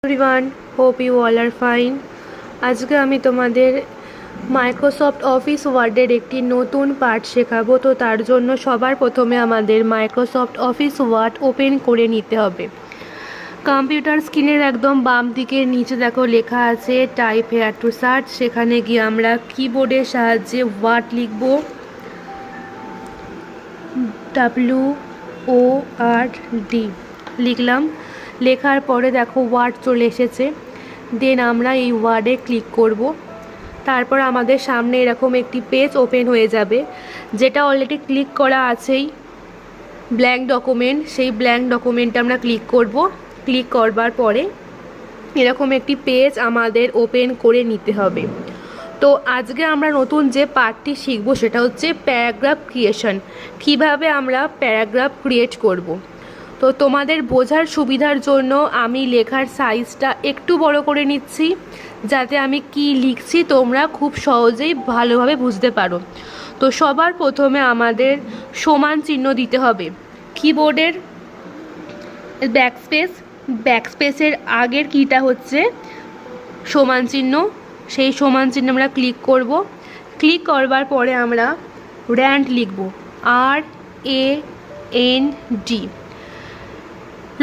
Everyone, hope you all are fine. আজকে আমি তোমাদের মাইক্রোসফট অফিস ওয়ার্ডের একটি নতুন পার্ট শেখাবো। তো তার জন্য সবার প্রথমে আমাদের মাইক্রোসফট অফিস ওয়ার্ড ওপেন করে নিতে হবে। কম্পিউটার স্ক্রিনের একদম বাম দিকের নিচে দেখো লেখা আছে টাইপ হেয়ার টু সার্চ। সেখানে গিয়ে আমরা কিবোর্ডের সাহায্যে ওয়ার্ড লিখব, WORD লিখলাম। লেখার পরে দেখো ওয়ার্ড চলে এসেছে। দেন আমরা এই ওয়ার্ডে ক্লিক করব। তারপর আমাদের সামনে এরকম একটি পেজ ওপেন হয়ে যাবে, যেটা অলরেডি ক্লিক করা আছেই, ব্ল্যাঙ্ক ডকুমেন্ট। সেই ব্ল্যাঙ্ক ডকুমেন্টে আমরা ক্লিক করব। ক্লিক করবার পরে এরকম একটি পেজ আমাদের ওপেন করে নিতে হবে। তো আজকে আমরা নতুন যে পার্টটি শিখব সেটা হচ্ছে প্যারাগ্রাফ ক্রিয়েশন। কিভাবে আমরা প্যারাগ্রাফ ক্রিয়েট করব। তো তোমাদের বোঝার সুবিধার জন্য আমি লেখার সাইজটা একটু বড় করে নিচ্ছি, যাতে আমি কি লিখছি তোমরা খুব সহজেই ভালোভাবে বুঝতে পারো। তো সবার প্রথমে আমাদের সমান চিহ্ন দিতে হবে। কিবোর্ডের ব্যাকস্পেসের আগের কিটা হচ্ছে সমান চিহ্ন। সেই সমান চিহ্ন আমরা ক্লিক করব। ক্লিক করবার পরে আমরা র্যান্ড লিখব, RAND।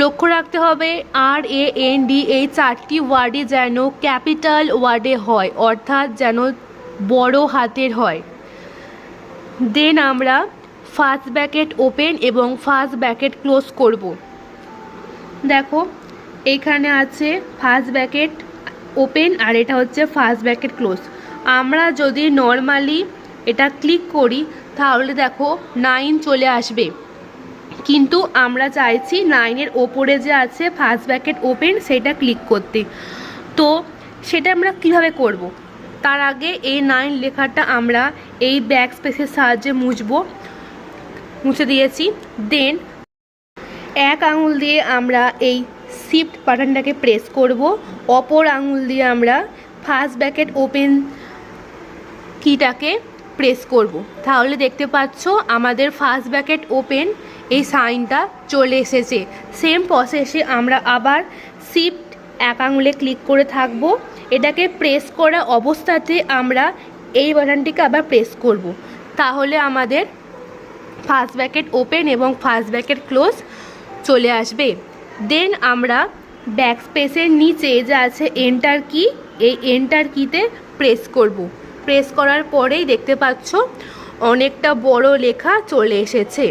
লক্ষ্য রাখতে হবে RAND এই চারটি ওয়ার্ডই যেন ক্যাপিটাল ওয়ার্ডে হয়, অর্থাৎ যেন বড় হাতের হয়। দেন আমরা ফার্স্ট ব্র্যাকেট ওপেন এবং ফার্স্ট ব্র্যাকেট ক্লোজ করব। দেখো এইখানে আছে ফার্স্ট ব্র্যাকেট ওপেন আর এটা হচ্ছে ফার্স্ট ব্র্যাকেট ক্লোজ। আমরা যদি নর্মালি এটা ক্লিক করি তাহলে দেখো 9 চলে আসবে, কিন্তু আমরা চাইছি 9-এর ওপরে যে আছে ফার্স্ট ব্র্যাকেট ওপেন সেটা ক্লিক করতে। তো সেটা আমরা কিভাবে করব? তার আগে এই 9 লেখাটা আমরা এই ব্যাকস্পেসের সাহায্যে মুছে দিয়েছি। দেন এক আঙুল দিয়ে আমরা এই শিফট বাটনটাকে প্রেস করব, অপর আঙুল দিয়ে আমরা ফার্স্ট ব্র্যাকেট ওপেন কিটাকে প্রেস করব। তাহলে দেখতে পাচ্ছ আমাদের ফার্স্ট ব্র্যাকেট ওপেন এই সাইনটা চলে এসেছে। সেম প্রসেসে আমরা আবার শিফট এক আঙুলে ক্লিক করে থাকব। এটাকে প্রেস করা অবস্থাতে আমরা এই বাটনটিকে আবার প্রেস করব। তাহলে আমাদের ফার্স্ট ব্র্যাকেট ওপেন এবং ফার্স্ট ব্র্যাকেট ক্লোজ চলে আসবে। দেন আমরা ব্যাকস্পেসের নিচে যে আছে এন্টার কি, এই এন্টার কিতে প্রেস করব। প্রেস করার পরেই দেখতে পাচ্ছ অনেকটা বড় লেখা চলে এসেছে,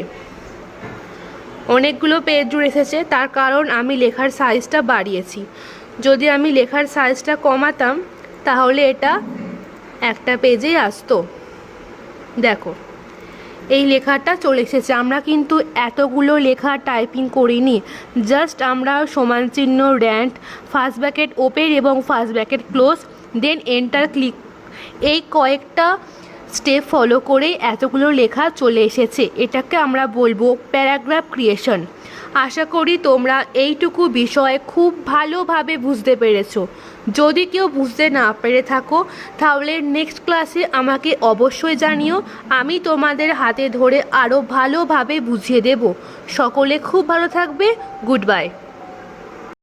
অনেকগুলো পেজ জুড়ে এসেছে। তার কারণ আমি লেখার সাইজটা বাড়িয়েছি। যদি আমি লেখার সাইজটা কমাতাম তাহলে এটা একটা পেজেই আসতো। দেখো এই লেখাটা চলে এসেছে। আমরা কিন্তু এতগুলো লেখা টাইপিং করিনি, জাস্ট আমরা সমান চিহ্ন, র্যান্ড, ফার্স্ট ব্র্যাকেট ওপেন এবং first bracket close, then enter click, এই কয়েকটা স্টেপ ফলো করেই এতগুলো লেখা চলে এসেছে। এটাকে আমরা বলবো প্যারাগ্রাফ ক্রিয়েশন। আশা করি তোমরা এইটুকু বিষয় খুব ভালোভাবে বুঝতে পেরেছো। যদি কেউ বুঝতে না পেরে থাকো তাহলে নেক্সট ক্লাসে আমাকে অবশ্যই জানিও, আমি তোমাদের হাতে ধরে আরও ভালোভাবে বুঝিয়ে দেব। সকলে খুব ভালো থাকবে। Good bye.